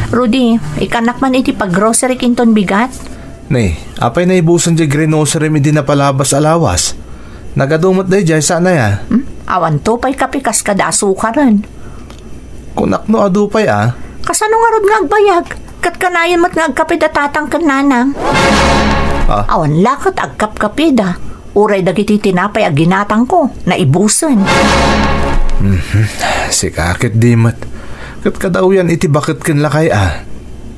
Rudy, ikanak man iti pag-grocery kinton bigat? Nay, apay na ibusan di grocery mi di na palabas alawas. Nagadumot day jay sana ya. Awan to pa'y kapikas kada asukaran. Kunak no adupay Kasano nga rod nga agbayag? Kat kanayan mat nga agkapid atatang kananang. Awan lakot agkap-kapid Uray dagiti tinapay aginatang ko na ibusan. Si kakit di mat. Kat kadaw yan iti bakit kin lakay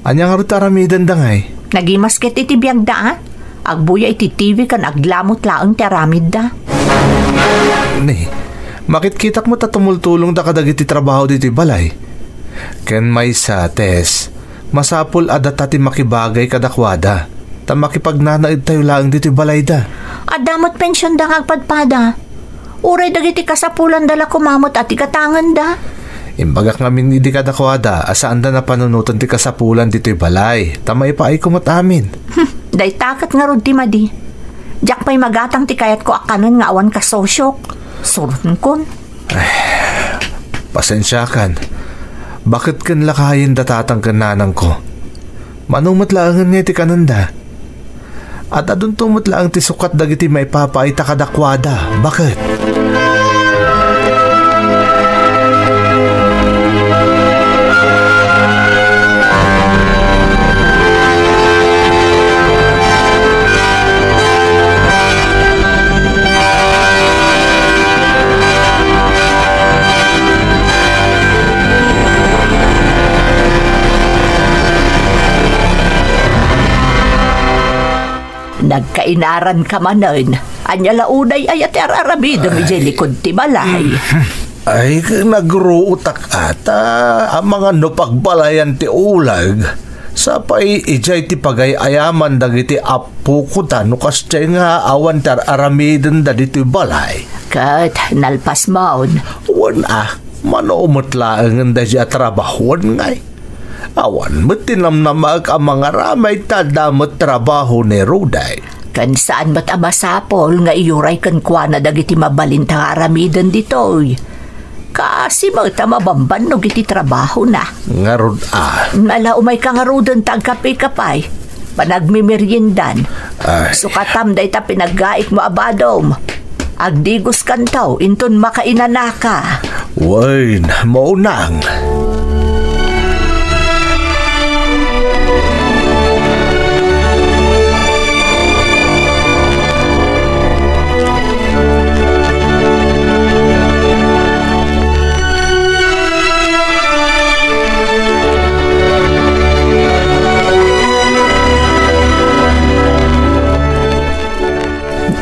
Anya nga rod aramidan dangay. Nagimasket iti biyagda Agbuya iti TV kan aglamot laang ti aramid da. Ni, makitkitak mo tatumultulong da kadag iti trabaho diti balay. Ken may sa tes, masapul adat ti makibagay kadakwada. Ta makipagnanaid tayo laang diti balay da. Adamot pensyon da kagpadpada. Uray dagiti kasapulan dala kumamot at ikatangan da. Imbagak ngamin hindi kadakwada, asaan da na panunutan ti kasapulan dito'y balay. Tamay pa ay kumot amin. Day takat nga rod ti madi. Diyak pa'y magatang ti kayat ko akanon nga awan ka sosyok. Surun kon. Pasensya kan. Bakit kan lakayin datatang kananang ko? Manumot laangan nga ti kananda. At adun tumot laang ti sukat dagiti may papaita kadakwada. Bakit? Nagkainaran ka manon. Anya launay ay at ararabid mi likod ti balay. Ay, nagruutak ata ang mga nupagbalayan ti ulag. Sapay ijay ti pagayayaman dagiti apu ko tano kastay nga awan tar aramidin da diti balay. Kat, nalpas maon. Wan manomot laang da siya trabahon ngay. Awan mo't tinamnamag ang mga ramay tadamot trabaho ni Ruday. Kan saan ba't amasapol nga iyuray kan kwa na dagiti mabalintang aramidan ditoy. Kasi magta mabamban no giti trabaho na. Ngarod Mala umay ka nga rodon tagkapay-kapay. Panagmimeriendan. Sukatam day ta pinaggaik mo abadom. Agdigos kantaw inton makainanaka. Wain, maunang.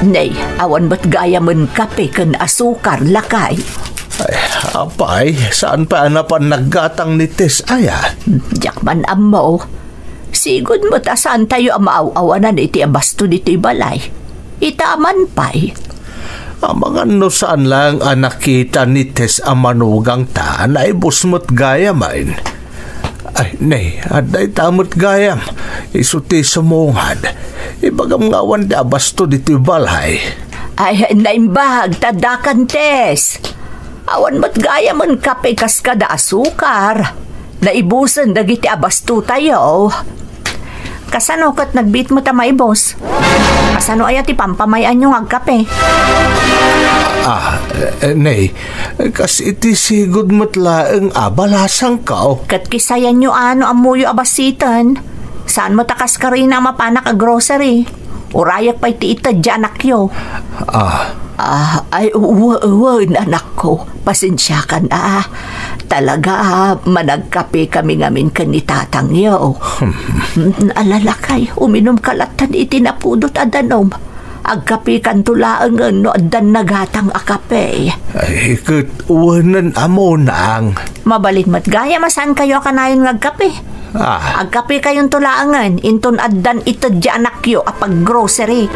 Nay, awan ba't gaya man kape kan asukar lakay? Ay, apay, saan pa anapan naggatang ni Tess aya? Diyak man amo. Sigod mo ta saan tayo amaaw-awanan iti abasto dito'y balay. Itaman pa'y. Ang mga no saan lang nakita ni Tess ang manugang ta na ibusmot gaya man. Ay, nay, aday tamot gayam. Isuti sumungad. Ibagam ngawan di abasto dito balay. Ay, naimbag, tadakan Tess. Awan mat gaya man kape kas kada asukar. Naibusan dagiti abasto tayo. Kasano kat nagbit mo tamay, boss? Kasano ay ati pampamayan yung agkape? Nay, kas iti sigod mo't laeng abalasang kao. Kat kisayan nyo amuyo abasitan. Saan mo takas ka rin na mapanak a grocery? Urayak pa iti itadya anak yo. Ay, uwan anak ko. Pasensya ka na. Talaga, managkape kami ngamin ka ni tatang yo. Alalakay, uminom kalatan itinapudot adanom. Agkape kan tulaang no adan nagatang akape. Ay, kat uwanan amo naang. Mabalin mat gaya, masan kayo kanayon ngagkape? Agkape kayong tulaangan, inton adan itadya anak yo apag grocery.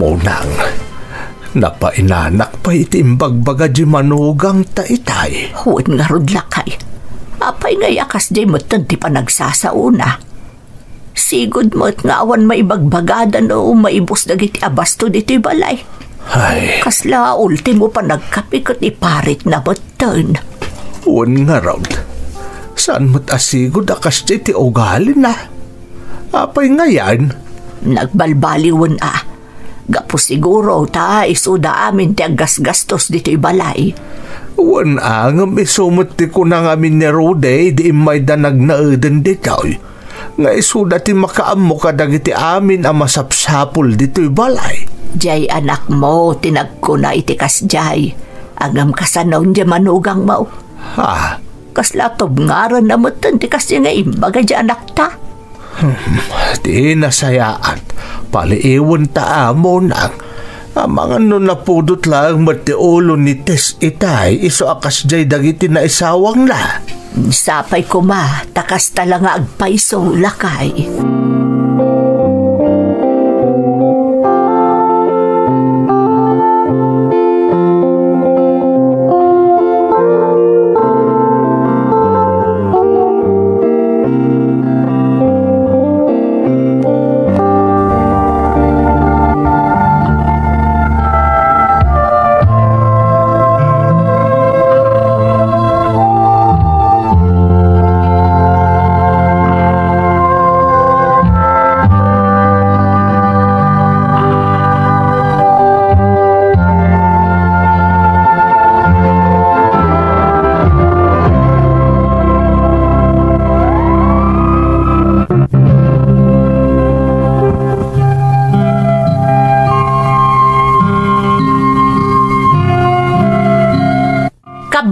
amo nang. Napainanak pa itimbagbaga di manugang ta itay. Huwag nga rod lakay. Apay nga yakas di mo't ti pa nagsasauna. Sigod mo't nga awan maibagbagadan o maibos dagiti abasto dito'y balay. Ay. Kasla ultimo pa nagkapikot iparit na mo't Huwag nga rod. Saan mo't asigod akas di ti ugali na? Apay nga yan? Nagbalbaliwan Gapo siguro ta isuda amin ti agasgastos dito'y balay. Wan ang isumot ti ko na amin ni Rode di imay da nagnaeden dito'y. Nga isuda ti makaamo kadag iti amin ang masapsapol dito'y balay. Jay anak mo, tinagko na itikas jay. Agam kasanaw niya manugang mo. Ha? Kaslatob ngaran na mo tikas niya nga imbaga dya anak ta. Di nasayaan. Paliiwan ta amo nang. Mga na pudot lang matiulo ni Tess itay iso akas jay dagiti na isawang na. Sapay ko ma, takas tala nga agpaiso lakay.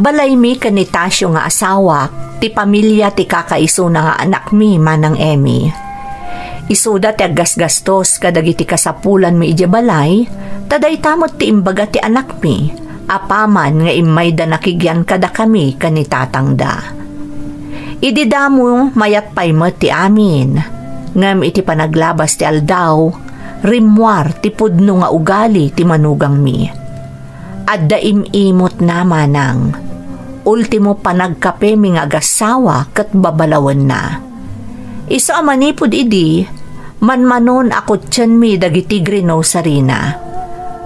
Balay mi kanitasyo nga asawa, ti pamilya ti kakaiso na nga anak mi manang Emmy. Isuda ti aggasgastos kadagiti kasapulan mi ija balay, taday tamot ti imbaga ti anak mi, apaman nga imay da nakigyan kada kami kanitatang da. Ididamo mayat pay mo ti amin, ngam iti panaglabas ti aldaw, rimwar ti pudno nga ugali ti manugang mi. Adda imimot na manang. Ultimo panagkape mi nga agasawa kat babalawan na. Isa amanipod idi, manmanon ako tiyan mi dagiti grino sarina.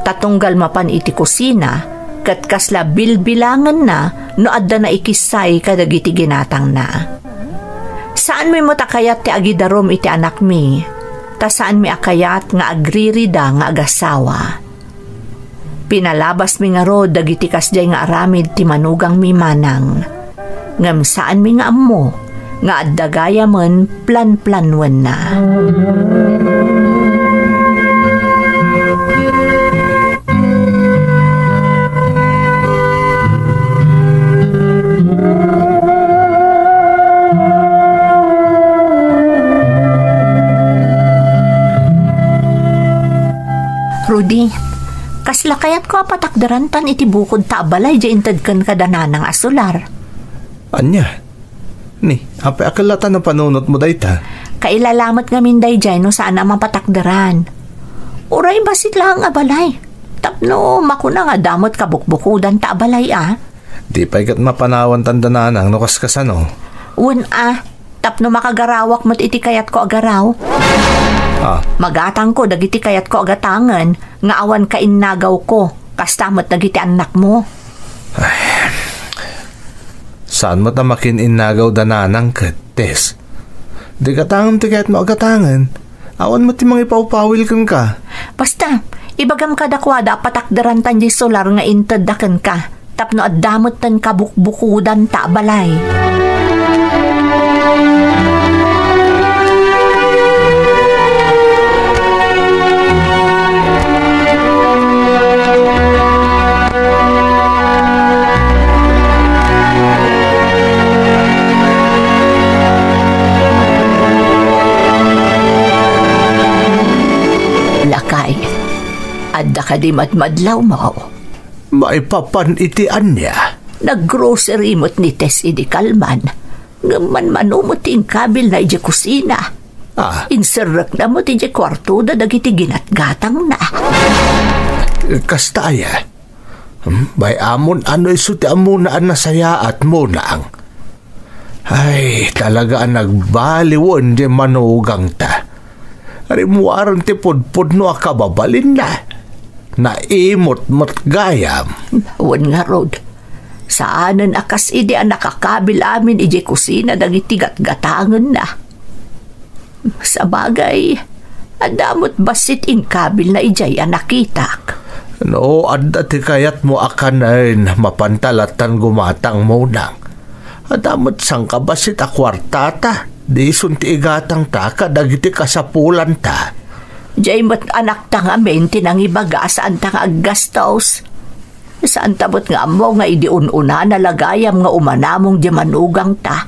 Tatunggal mapan iti kusina, kat kasla bilbilangan na no adda na ikisay kadagiti ginatang na. Saan mi mo takayat ti agidarom iti anak mi, ta saan mi akayat nga agririda nga agasawa. Pinalabas mi nga rod dagiti kasjay nga aramid ti manugang mi manang. Ngam saan mi nga ammo, nga addagaya man plan-planwan na. Rudy, kasla kayat ko patakdarantan iti bukod ta balay dya intad kan kadananang asular. Anya? Ni, apay akalatan na panunot mo dayta? Kailalamat ngamin day dyan no saan na mapatakdaran. Uray basit lang nga balay. Tapno makuna nga damot kabukbukudan ta balay Di pa ikat mapanawan tandananang nukas kasano. Tapno makagarawak mo't iti kayat ko agaraw. Magatang ko dagiti kayat ko agatangan nga awan ka innagaw ko kastamot dagiti anak mo. Saan mo tamakin innagaw dananang Tess? Di katangan ti kayat mo agatangan. Awan mo ti mga ipawpawil kang ka. Basta, ibagam ka dakwada patakdaran tan di solar nga intadakan ka. Tapno at damot tan kabukbukudan ta balay. Adda ka di madmadlaw mo. Maipapan itian niya. Nag-grocery mo't ni Tess idi kalman. Ngaman manumot ting kabil na ija kusina. Inserrak na mo ti kwarto da dagiti ginatgatang na. Kastaya. Bay amon ano iso ti amunaan na saya at munang. Ay, talaga nagbaliwon di manugang ta. Rimuaran ti pudpud no akababalin na. Naimot matgayam. Wan nga rod. Saanan akas ide ang nakakabil amin ije kusina dagiti gatgatangan na. Sa bagay, adamot basit in kabil na ijay anakitak. No, adda ti kayat mo akanain mapantalatan gumatang munang. Adamot sang kabasit akwartata, di sunti igatang ta kadagiti kasapulan ta. Jay mat anak ta nga menti nang ibaga saan ta nga aggastos. Saan tabot nga mo nga idiununa na lagayam nga umanamong di manugang ta.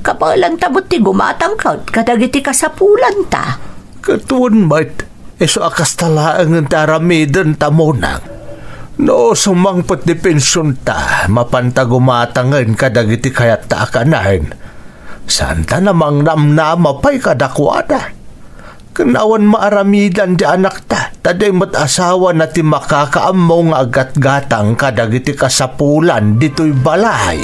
Kapalan tabot ti gumatang kaut kadagiti kasapulan ta. Katuon mat. Eso akas talaang ang taramidan ta munang. No, sumangpot di pensyon ta, mapantagumatangan kadagiti kayat ta akanahin. Santa namang namnama pa'y kadakwada. Kanawan maaramidan di anak ta, taday mat asawa na ti makakaamong agat-gatang kadagiti kasapulan dito'y balay.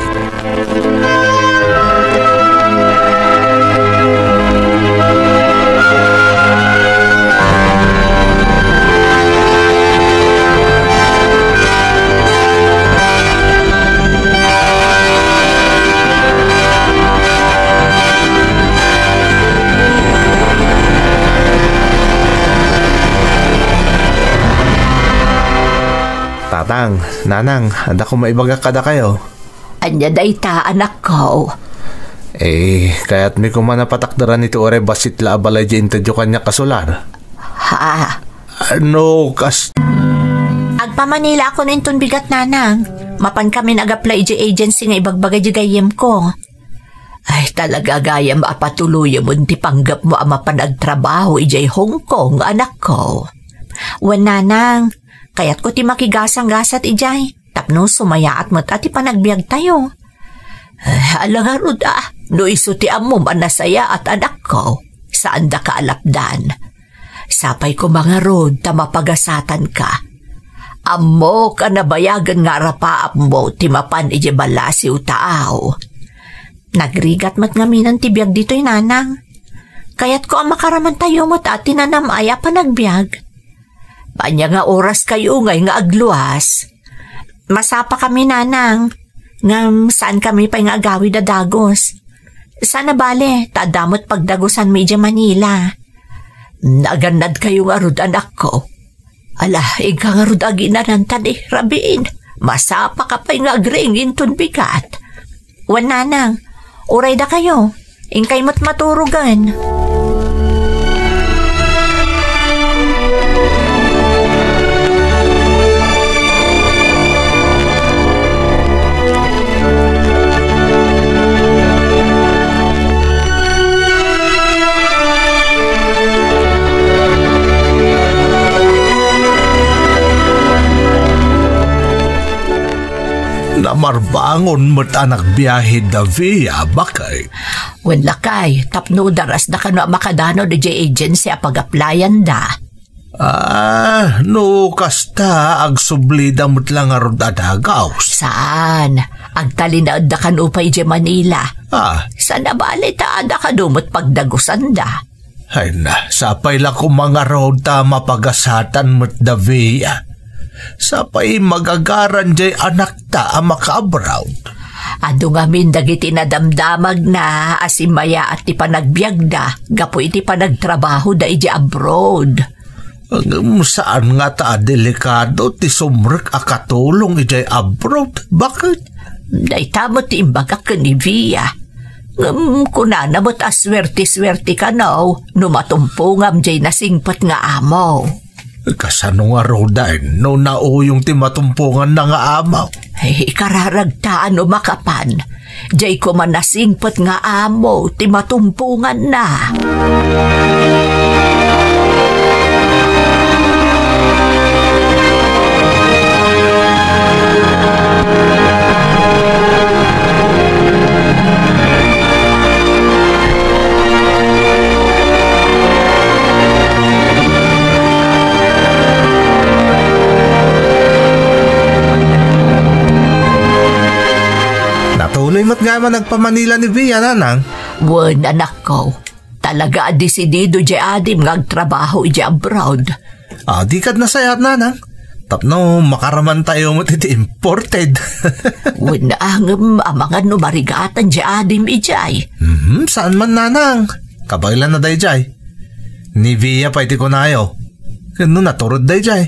Tatang, nanang, handa ko maibaga kada kayo. Anya day ta, anak ko. Kaya't may kumanapatakdaran ito ore basit la abalay di intadyo kanya kasular. Ha? Ano, Agpamanila ako nintong bigat, nanang. Mapan kami nag-apply di agency nga ibagbagay di gayem ko. Ay, talaga gayam apatuloy mo ti panggap mo ama panagtrabaho ijay Hong Kong, anak ko. Wan, nanang. Kaya't ko ti makigasang-gasat ijay. Tapno sumaya at matati panagbiag tayo. Alangarod no iso ti amom anasaya at anak ko. Saan da kaalapdan? Sapay ko mga rod ta mapagasatan ka. Amo ka nabayagan nga rapaap mo ti mapan ije balasi utaaw. Nagrigat mat ngaminan ti biag dito'y nanang. Kaya't ko ang makaraman tayo mo't ati na namaya panagbiag. Panya nga oras kayo ngay nga agluwas. Masapa kami, nanang. Ngam saan kami pa nga agawi da dagos. Sana bale, tadamot pagdagosan medya Manila. Naganad kayo nga rud, anak ko. Ala, ika nga rud aginanan tadi, rabiin. Masapa ka pa nga agringin ton bigat. Wan, nanang, uray da kayo. Ingkay mo't maturugan. Namarbangon mo't anak biyahe da via bakay. Wala kay, tapno daras na kano makadano da jay agency a pag-applyan da. No, kasta agsublida mo't lang arod adagaw. Saan? Agtalinaad da kano pa jay Manila. Saan na bali ta da kano mo't pagdagusan da? Ay na, sapay lang kung mga road ta mapagasatan mo't da via. Sapay magagaran jay anak ta ang maka-abroad. Ado nga min dagiti nadamdamag na asimaya at ti panagbiag da, gapo iti panagtrabaho da iti abroad. Saan nga ta delikado ti sumrek akatulong iti abroad? Bakit? Day tamo ti imbaga ka ni Via. Kunana mo't aswerte-swerte ka no matumpungan jay nasingpat nga amo. Kasano nga rodain no nauyong ti matumpungan na nga amaw? Kararagtaan o makapan. Jay ko man nasingpat nga amo ti matumpungan na. Tuloy mat nga man nagpamanila ni Via, nanang. Wan, anak ko. Talaga desidido di adim ngagtrabaho di abroad. Di kad nasayat, nanang. Tapno, makaraman tayo mo iti imported. Wan, amangan no marigatan di adim ijay. Saan man, nanang? Kabailan na day jay. Ni Via pa iti kunayo. Kano naturod day jay.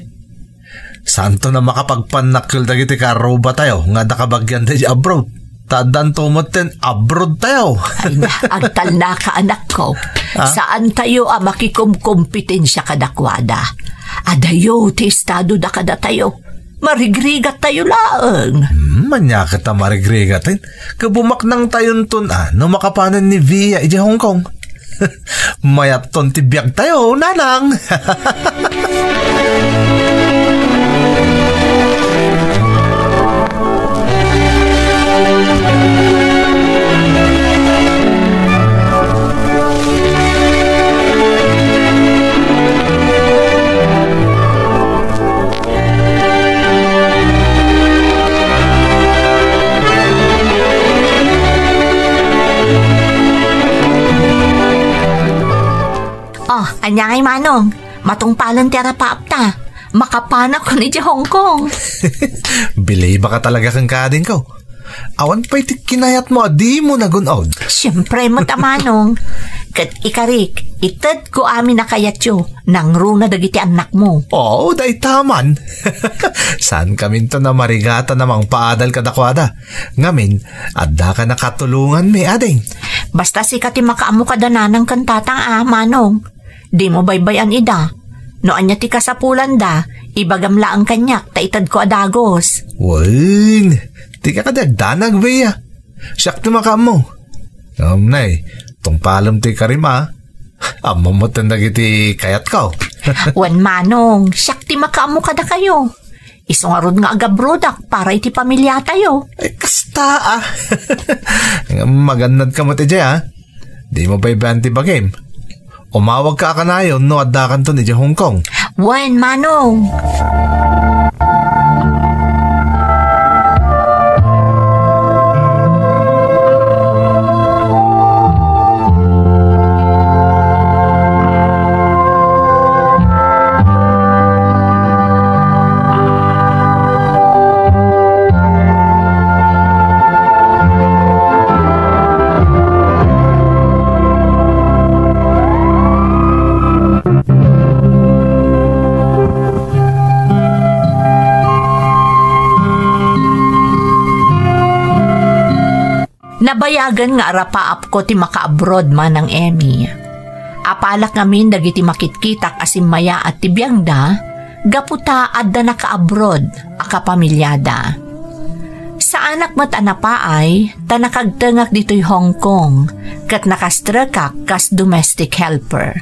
Santo na makapagpanakil dagiti karuba tayo nga nakabagyan day abroad. Tadan tumoten abroad tayo. Ay na, agtal na ka anak ko. Saan tayo makikumkompetensya kadakwada? Adayo ti estado da kada tayo. Marigrigat tayo laang. Manyakat na marigrigatin. Kabumak nang tayon tun no makapanan ni Via iti Hong Kong. Mayat ton tibiyag tayo, nanang. Anyangay manong, matungpalan tira paapta. Makapanak ko ni di Hong Kong. Bilay ba ka talaga kang kading ko? Awan pa iti kinayat mo, di mo nagunod. Siyempre mo tamanong. Kat ikarik, itad ko amin na kayatyo, nang runa dagiti anak mo. Oo, day taman. Saan kami to na marigata namang paadal kadakwada? Ngamin, adda ka nakatulungan may ading. Basta si kati makaamu ka dananang kantatang manong. Di mo baybayan ida. No anya ti kasapulan da, ibagamla ang kanyak, taitad ko adagos. Wala, di ka kadagdanag, Bea. Siyak ti maka mo. Nay, tong palam ti karima. Amamutan na giti kayat ka. Wan manong, siyak ti maka mo kada kayo. Isungarod nga agabrodak para iti pamilya tayo. Kasta Magandad ka mo ti Jaya. Di mo baybayan ti bagim. Umawag ka kanayon no addakan to ni Hong Kong. Wan, manong. Nabayagan nga arapaap ko ti maka-abroad man ng Emmy. Apalak ngamin dagiti makitkitak asim maya at tibiyang da, gaputa adda naka-abroad akapamilyada. Sa anak mat anapa ay, tanakagtengak dito'y Hong Kong, kat nakastrakak kas domestic helper.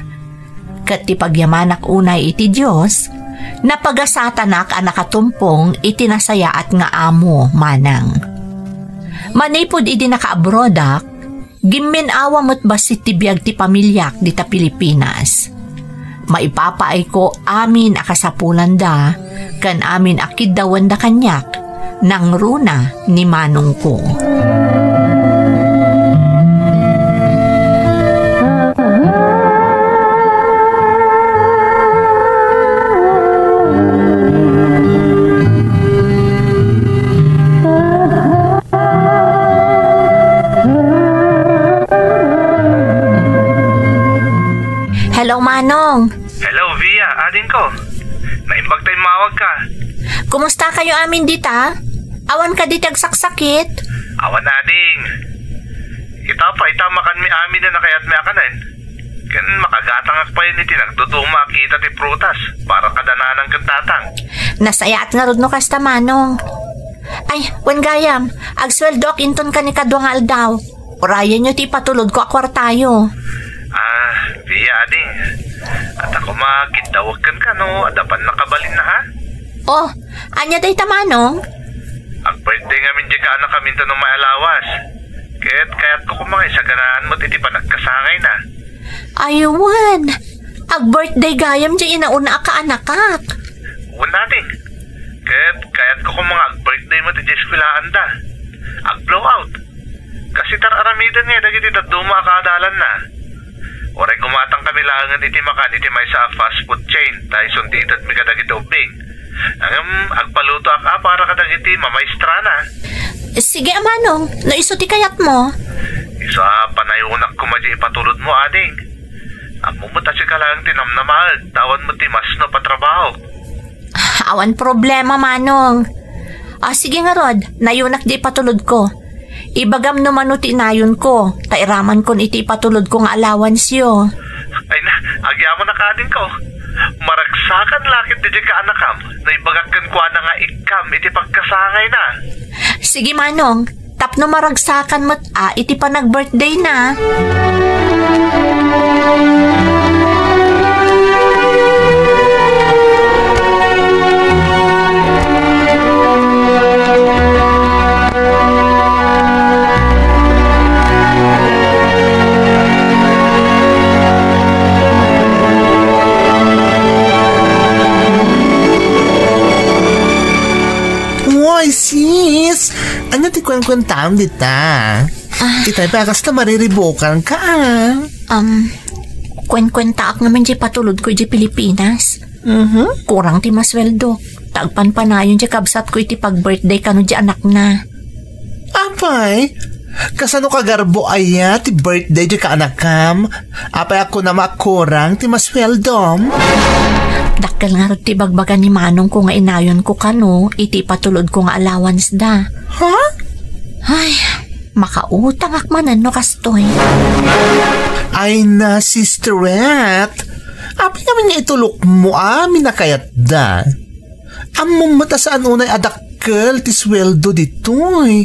Kat ti pagyamanak unay iti Diyos, napagasatanak ang nakatumpong itinasaya at nga amo manang. Manipod idi naka-abrodak, gimmin awa mo't basit tibiyag ti pamilyak di ta Pilipinas. Maipapaay ko amin akasapulan da, kan amin akid dawan da kanyak, nang runa ni manong ko. Hello, Manong. Hello, Via. Ading ko. Naimbag tayong mawag ka. Kumusta kayo amin dita? Awan ka ditag saksakit? Awan ading. Itamakan mi amin na nakayat mi akanan. Kan makagatangak pa yun iti nagduduma kita ti prutas para kadananang kantatang. Nasayaat nga rod no kasta, Manong. Ay, wan gayam. Agsweldok inton ka ni kadwang aldaw. Orayan nyo ti patulod ko akwartayo. Via ading. At ako makitawagkan ka no, adapan nakabalin na ha? Oh, anya day tamanong? Ang birthday ngamin di ka anak kami tanong may alawas. Kaya't ko kumangay sa ganaan mo titi pa nagkasangay na. Aywan, ag birthday gayam di inauna ka anakak. Uwan natin. Kaya't ko kumangay ag birthday mo titi eskwelahan da. Ag blowout. sitar aramidan nga dagiti daduma kaadalan na. Oray gumatang kami langan iti makan iti may sa fast food chain dahil suntitat mi kadagiti ubing. Agpaluto para kadagiti mamaistra na. Sige, Manong. Naisuti kayat mo. Isa panayunak ko madya ipatulod mo, ading. Amumot at ka lang tinamnamahal. Tawan mo timas no patrabaho. Awan problema, Manong. Sige nga, Rod. Nayunak di patulod ko. Ibagam naman no tinayon ko. Tairaman kon iti patulod ko nga allowance yo. Ay na, agyaman na kading ko. Maragsakan lakit di ka anakam. Naibagagkan ko na nga ikam iti pagkasangay na. Sige, Manong. Tapno maragsakan mo't iti pa nag-birthday na. Sis, ano ti kwen-kwentam dita? Itay pakas na mariribukan ka. Kwen-kwenta ak naman di patulod ko di Pilipinas. Kurang ti masweldo. Tagpan pa na yun di kabsat ko iti pag-birthday kano di anak na. Apay, kasano ka garbo aya ti birthday di ka anakam? Apay ako na makurang ti masweldom? Dakkel nga ti bagbagan ni Manong ko nga inayon ko kano, iti patulod ko nga allowance da. Ha? Ay, makautang akmanan no kastoy. Ay na, sisterette. Api naman nga itulok mo, minakayat da. Among mata saan unay adakkel ti sweldo ditoy.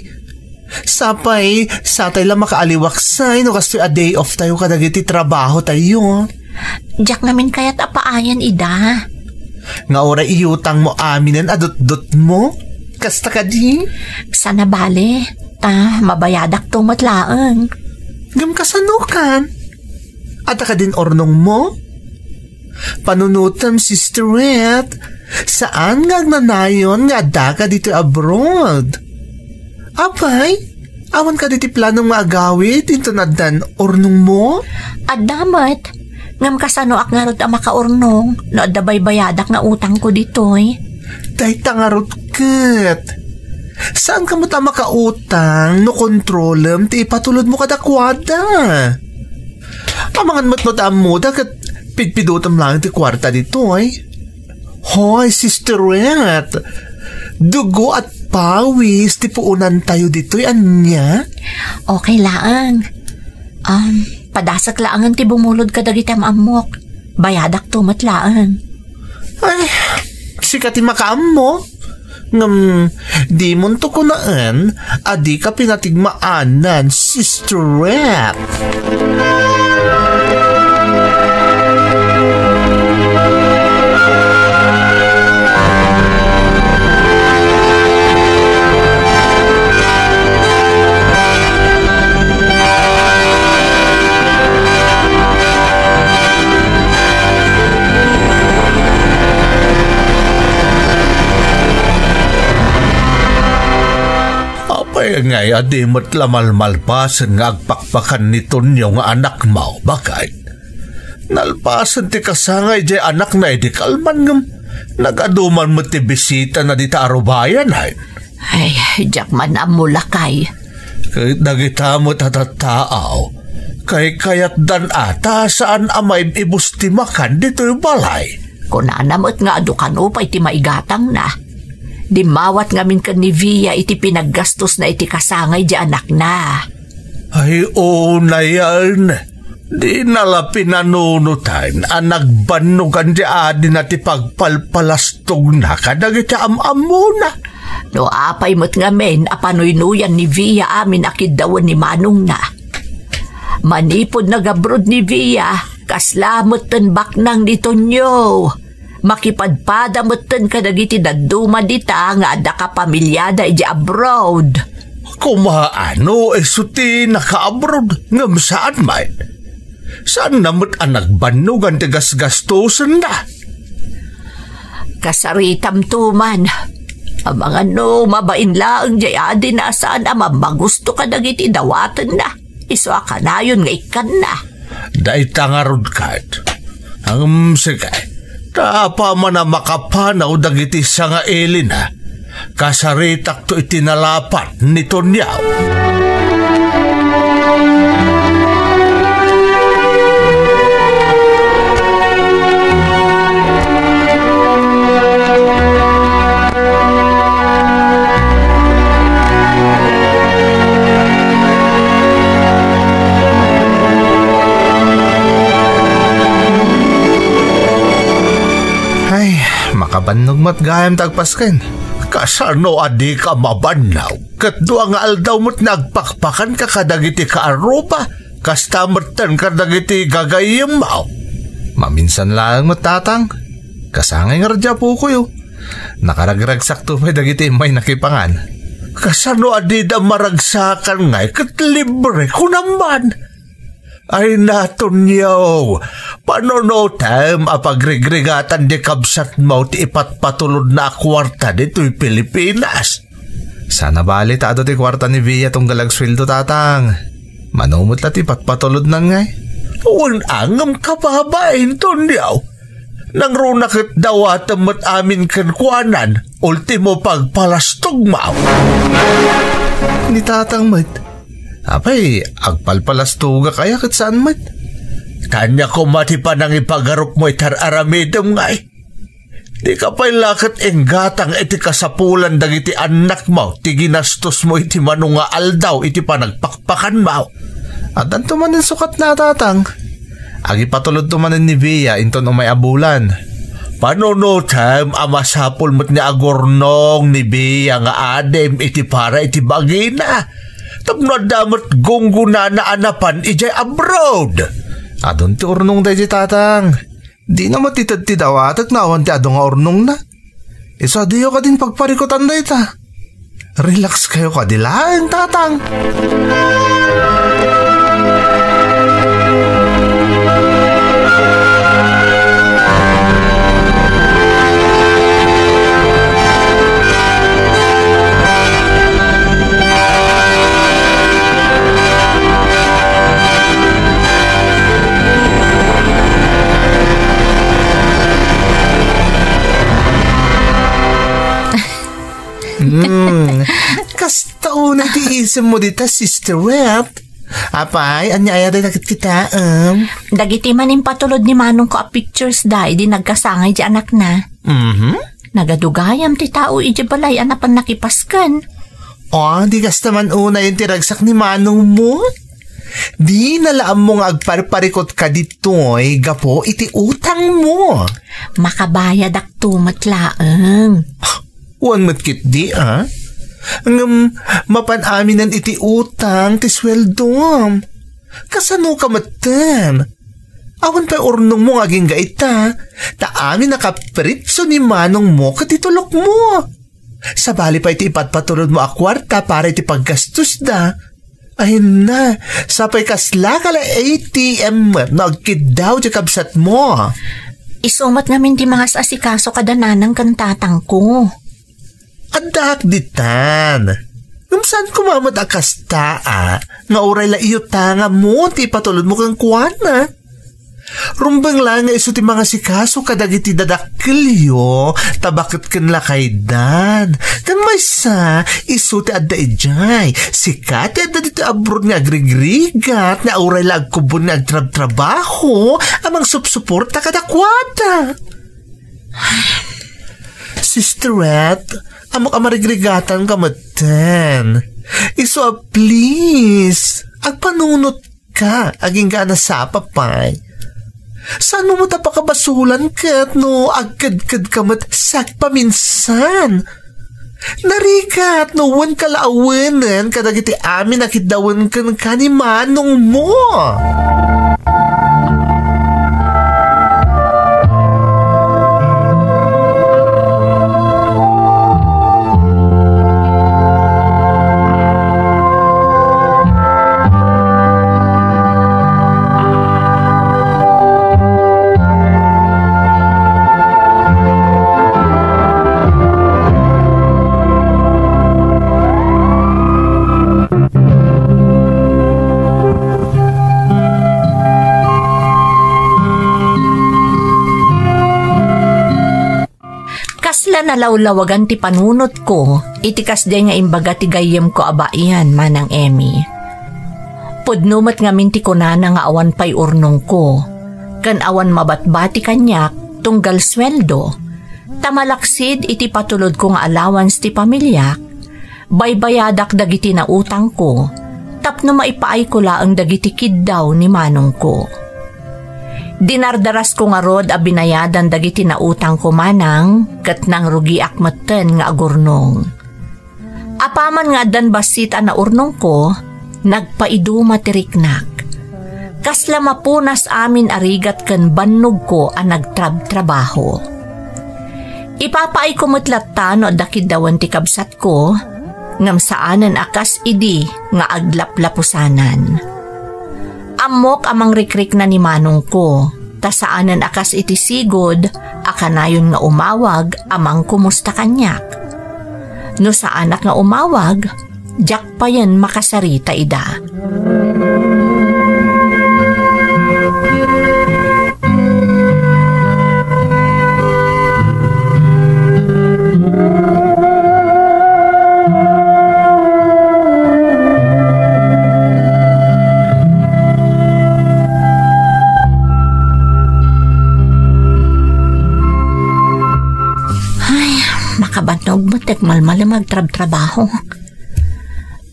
Sapay, satay lang makaaliwaksay no kastoy a day off tayo kadagiti trabaho tayo. Diyak namin kaya't apaayan, ida. Nga oray iyutang mo aminen adot-dot mo? Kasta ka di? Sana bale. Mabayadak tong matlaang. Gam kasanukan? At ka din ornong mo? Panunutam, sisterette. Saan nga nanayon nga daga dito abroad? Apay, awan ka diti planong maagawit into na dan ornong mo? Adamat. Ngam kasano ak nga rod makaurnong no adabay bayadak nga utang ko ditoy. Day tangarot ket. Saan ka mo ta makautang no kontrolem ti ipatulod mo kadakwada? Amangan mo't no mo dagat pidpidutam lang ti kwarta ditoy. Hoy, sisterette. Dugo at pawis ti puunan tayo ditoy anya? Okay lang. Padasak laangan ti bumulod ka dagitam amok. Bayadak tumatlaan. Ay, sikati makaam mo. Di mo to kunaan, adi ka pinatigmaanan, sisterette. Apay ngay adimot lamalmalpasan nga agpakpakan nito niyo nga anak mo, bakit? Nalpasan ti kasangay di anak na edi kalman ngam nagaduman mo ti bisita na di taarubayan ay. Ay, jak man amulakay. Kahit nagita mo tatataaw, kay kayat dan ata saan amay ibusti makan dito yung balay. Kunanamot nga adukan upay ti maigatang na. Di mawat ngamin ka ni Via iti pinaggastos na iti kasangay di anak na. Ay, na yan. Di nala pinanunutan ang nagbanugan di adi na ti pagpalpalastog na kadagiti am-amo na. No apay mo't ngamin apanoy-nuyan ni Via amin akidawan ni Manong na. Manipod nagabrod ni Via, kaslamot ten baknang dito nyo. Makipadpada mo't kadagiti daduma dita nga ada ka pamilyada iji abroad. Kumaano suti naka-abroad ngam saan may? Saan namot ang nagbanugan tigas-gastusan na? Kasaritam tuman. Amang ano, mabain lang, jayadi na saan ama magusto ka dagiti dawatan na. Iso ka na yun nga ikan na. Dahil tangarod kat. Sige, tapa man na makapanaw dagiti sa nga elin ha. Kasaritak to itinalapat nito niyaw. Makabannog mat gayam tagpasken. Kasano adi ka mabanaw? Katdo nga aldaw mo't nagpakpakan ka kadagiti ka arupa. Kastamertan kadagiti gagayim mo. Maminsan lang mo't tatang. Kasangay nga radya po ko yo. Nakaragragsak to may dagiti may nakipangan. Kasano adi da maragsakan ngay katlibre ko naman. Ay naton yaw, panonotam apagregrigatan di kabsat mo ti ipatpatulod na kwarta dito'y Pilipinas. Sana bali taado ti kwarta ni Via tong galagsweldo tatang. Manumot na ti patpatulod na ngay. Uwan angam kababain ton yaw. Nang runakit daw atamat amin kan kuanan, ultimo pagpalastog mo. Ni tatang mat. Apay, agpalpalastuga kaya kat saan mat? Kanya ko mati pa nang ipagarok mo itar aramidom nga eh. Di ka pa'y lakat enggatang iti kasapulan dagiti anak mo, ti ginastos mo iti manunga aldaw iti panagpakpakan mo. At anto man sukat na tatang. Agi patulod tumanin ni Via inton umay abulan. Panonotam amasapol mo't ni agornong ni Via nga adem iti para iti bagina. Tapno damat gungguna na anapan ijay abroad. Adon ti urnong da ijay tatang. Di na matitad ti dawat at nawan ti adong nga urnong na. Isa diyo ka din pagparikutan da ita. Relax kayo ka dilaan tatang. Kastao na tiisem mo dita, Sister Wet. Apay, anyaya day nakit kita, Dagiti maning patulod ni Manong ko a pictures day, di nagkasangay di anak na. Nagadugayam ti tao iji balay anapan nakipaskan. Di kasta man una yung tiragsak ni Manong mo. Di nalaam mong agparparikot ka dito'y gapo iti utang mo. Makabayad ak tumatlaang. Huwag matkit di, mapanaminan iti utang ti sweldom. Kasano ka matan? Awan pa urnong mo aging gaita. Taamin nakapritso ni Manong mo katitulok mo. Sabali pa iti ipatpatulod mo akwarta para iti paggastos da. Ayun na, sapay kasla kala ATM nagkidaw di kabsat mo. Isumat namin di mga asikaso kadananang kantatang ko. Adak ditan. Saan kumamat akasta nga oray la iyo tanga mo ti patulod mo kang kuwana. Rumbang lang nga iso ti mga sikaso kadagiti dadakilyo tabakit ken lakay dan. Kan may sa iso ti adda ijay. Sikat ti adda dito abroad nga agrigrigat na oray la agkubon nga agtrab-trabaho amang supsuporta kadakwata. Sister Red, amok amarigregatan ka maten. Iso please, agpanunot ka, aging ka sa papay. Saan mo tapakabasulan kat no agkad-kad ka sak paminsan? Narikat no wan kalaawanan kadagiti amin nakitdawan kan ni Manong mo. Tila nalawlawagan ti panunot ko, itikas day nga imbaga ti gayem ko abaian manang Emmy. Pudnumat nga minti ko na nga awan pa'y urnong ko, kan awan mabatbati kanyak tunggal sweldo, tamalaksid iti patulod ko nga allowance ti pamilyak, baybayadak dagiti na utang ko, tapno maipaay ko laang dagiti kiddaw ni manong ko. Dinardaras ko nga rod a binayadan dagiti na utang ko manang, kat nang rugi akmaten nga agurnong. Apaman nga dan basit a naurnong ko, nagpaidu matiriknak. Kasla mapunas amin arigat ken bannog ko a nagtrab-trabaho. Ipapaay ko mutlatta no dakid dawan ti kabsat ko, ngam saanan akas idi nga aglaplapusanan. Amok amang rikrik na ni manong ko, ta saanan akas iti sigod, akanayon nga umawag amang kumusta kanyak. No saanak nga umawag, jak pa yan makasarita ida. Makabanog mo tek malmala magtrab-trabaho.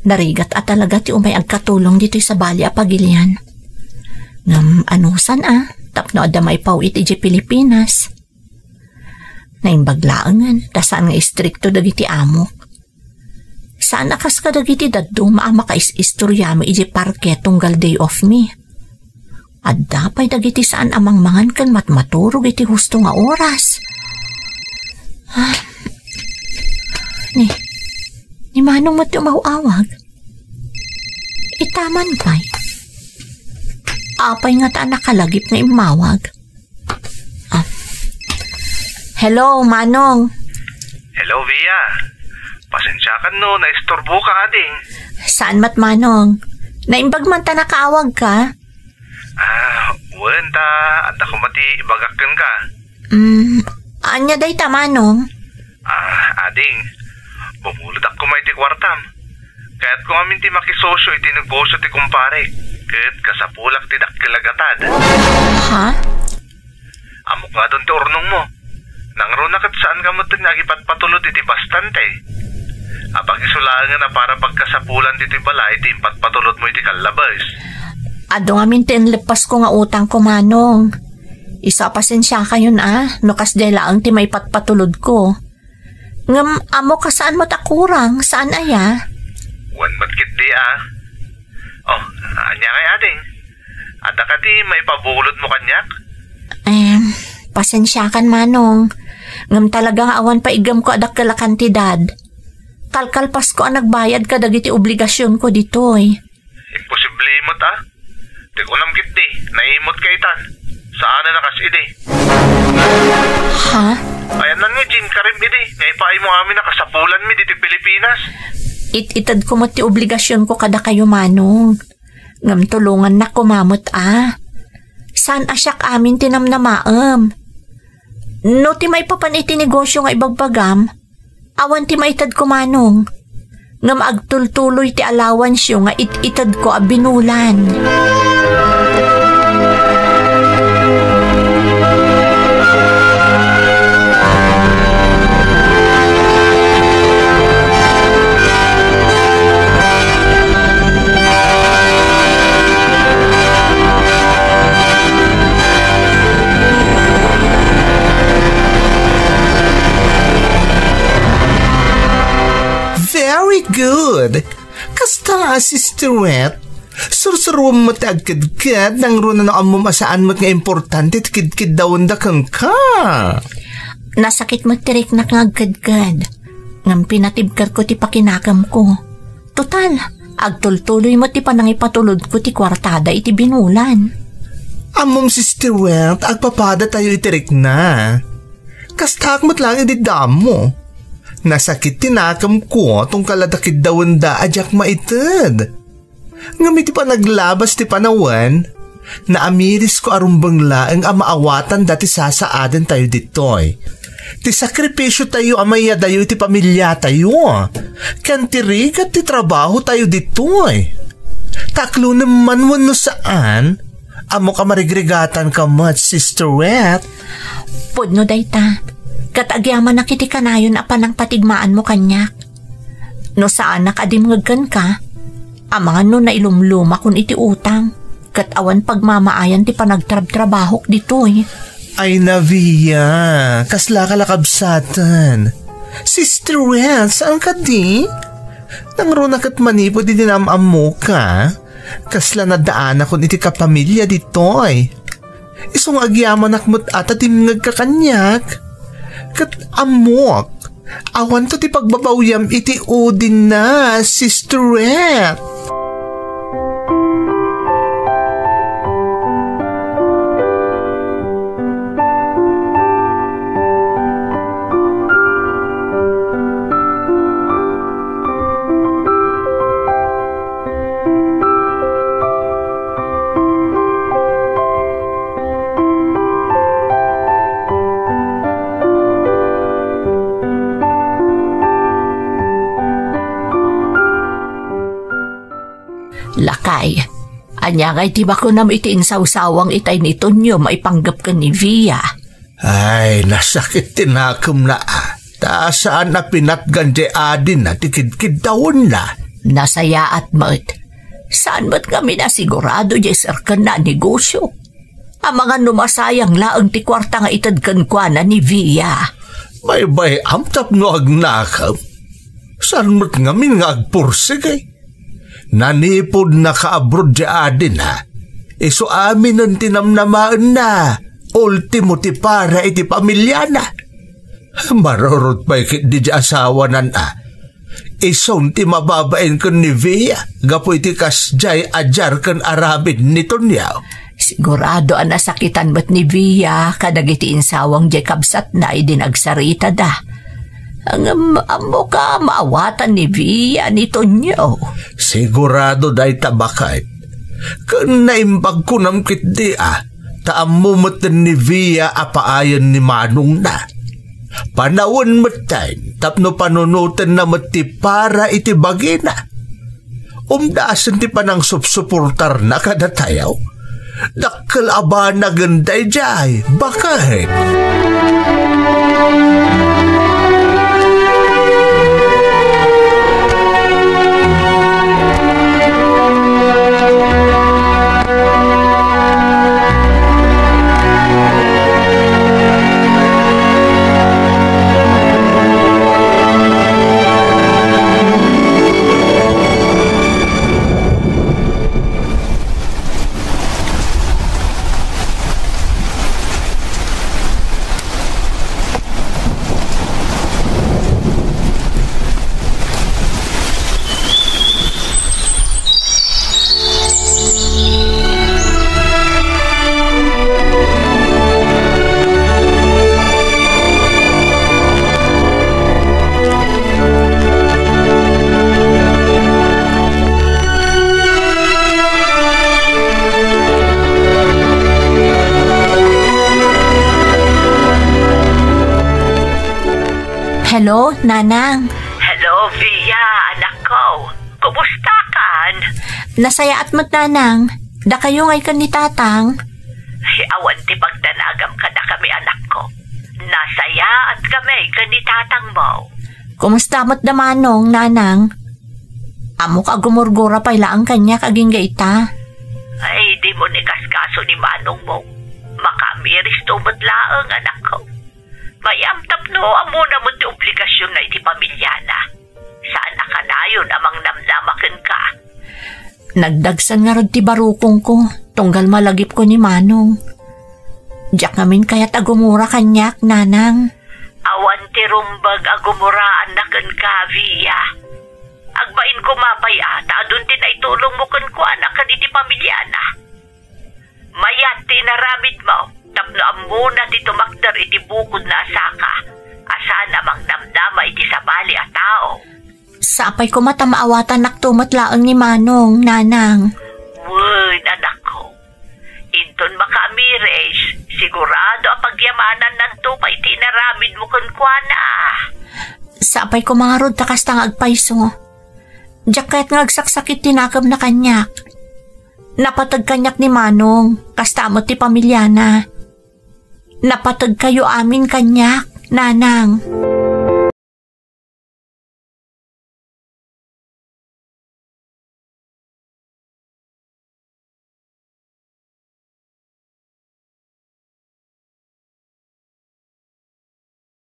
Narigat at talaga ti umay agkatulong dito sa bali a pagilian. Ngam anusan tapno ada may pawit iti Pilipinas. Naimbaglaangan, tasaan nga istrikto dagiti amok. Saan akas ka dagiti daddo maama ka is-istoryami iti parke tunggal day off me. At dapay dagiti saan amang mangan kan matmaturog iti husto nga oras. Ni manong mo ti umawawag. Itaman pa'y. Apay nga ta nakalagip nga imawag. Hello, Manong. Hello, Via. Pasensya ka no, naistorbo ka ading. Saan mat, Manong? Naimbag man ta nakaawag ka? Wenta, at ako mati ibagakan ka. Anya day ta, Manong? Ading, bumulod ako may ti kwartam. Kaya't kung amin ti makisosyo iti negosyo ti kumpare, kaya't kasapulak ti dakkilagatad. Ha? Amok nga doon ti urnong mo. Nangro na kat saan gamot nagipat patulod iti bastante. Apag isulangan na para pagkasapulan dito balay, iti impat patulod mo iti kalabas. Ado nga mintin lipas ko nga utang ko, Manong. Isa pasensya ka yun nukas dela ang ti may patpatulod ko. Ngam amo ka saan mo takurang, saan aya? Wan matkit di anya kay ading. Ada ka di may pabulod mo kanyak? Pasensya kan, Manong. Ngam talagang awan pa igam ko adak kala kantidad. Kalkalpas ko ang nagbayad ka dagiti obligasyon ko ditoy. Imposible imot Di ko namkit di, naimot ka itan. Saan na nakasidi? Ha? Ayan lang nga, Jin, karim idi. Ngaypaay mo amin nakasapulan mi dito Pilipinas. Itad ko mo ti obligasyon ko kada kayo, Manong. Ngam tulungan na kumamot Saan asyak amin tinamnamaam? No ti may papan iti negosyo nga ibagbagam, awan ti maitad ko, Manong. Ngam agtultuloy ti allowance nga itad ko binulan. Very good. Kasta Sister sursuruan mo agkad-kad nang runa na amo masaan mo nga importante kid-kid daw da kang ka. Nasakit mo tirik na nga agkad-kad. Ngam pinatibkar ko ti pakinakam ko. Total, agtultuloy mo ti panangipatulod ko ti kwartada iti binulan. Amom Sister agpapada tayo itirik na. Kastak mo't lang ididam mo. Nasakit tinakam ko tong kaladakid dawan da ajak maitid. Ngamit pa naglabas ti panawan, Naamiris ko arumbang laeng amaawatan dati sasaaden tayo ditoy. Ti sakripisyo tayo amaya dayo iti pamilya tayo. Kantirigat ti trabaho tayo ditoy. Taklo naman mo no saan. Amo ka marigregatan ka mat, Sister Wet. Pudno dayta. Katagyaman na kiti kanayon apan ang patigmaan mo kanyak. No saan nakadimngagkan ka, amanga no na ilumluma kun iti utang. Katawan pagmamaayan ti panagtrab-trabahok ditoy. Ay Navia, kasla ka lakabsatan. Sister Wet, saan ka di? Nangrunak at manipo di dinamam mo ka. Kasla na daan ako iti kapamilya ditoy. Isong agyaman akmot ata timngag kakanyak. Kat amok, awan to ti pagbabawyam iti udin na, Sister Wet. Lakay, anyagay ti ba ko nam itiin sawsawang itay nito nyo maipanggap ka ni Via. Ay, nasakit tinakom na Saan na pinatgan di adin na tikid-kid daon na. Nasaya at mat. Saan ba't kami na sigurado jesar ka na negosyo? Ang mga numasayang laang ti kwarta nga itadkan kwa na ni Via. May bay amtap no agnakam. Saan mo't ngamin nga agpursig eh. Nanipod na ka-abroad di adin ha. Iso amin ang tinamnamaan na. Ultimo ti para iti pamilya na. Marurot pa ikit di asawa nan Iso ti mababain kan ni Via. Gapo iti kasjay ajar kan arabid nito niyaw. Sigurado ang nasakitan ba't ni Via kadagiti insawang Jacobsat na idinagsarita da. Ang amo ka maawatan ni Via nito niyo. Sigurado dahi tabakait. Kung naimbag ko ng kitdi taamumatan ni Via apaayan ni Manong na. Panawon matay tapno panunutan na mati para iti bagina. Umdasan ti panang supsuportar na kadatayaw. Nakalaba na ganday jay. Bakit? Hello, Nanang. Hello, Via, anak ko. Kumusta kan? Nasaya at mat, Nanang. Da kayo ngay kan ni Tatang. Ay, awan ti pagdanagam ka na kami, anak ko. Nasaya at kami kan ni Tatang mo. Kumusta mat da Manong, Nanang? Amo ka gumurgura pa ilaang kanya kaging gaita. Ay, di mo ni kaskaso ni Manong mo. Makamiris to mo't laang, anak ko. Mayamtap no, amo na mo ti obligasyon na iti pamilya na. Saan na ka na yun amang namnamakin ka? Nagdagsan nga rod ti barukong ko, tunggal malagip ko ni Manong. Diyak namin kaya't agumura kanyak, Nanang. Awan ti rumbag agumuraan na kan ka, Via. Agbain ko mapay adun tin ay tulong mo kan ko anak kan iti pamilya na. Mayat ti naramid mo. Tapno amuna ti tumakdar iti bukod na asaka. Asa namang damdama iti sabali a tao. Sapay ko matamaawatan naktumat laang ni Manong, Nanang. Word, anak ko. Grace, sigurado ang pagyamanan ng tupay tinaramid mo kun kuana. Sapay ko mga rod takas tang agpayso. Jacket nga agsaksakit tinakab na kanyak. Napatag kanyak ni Manong, kastamot ti pamilyana. Napatag kayo amin kanyak, nanang.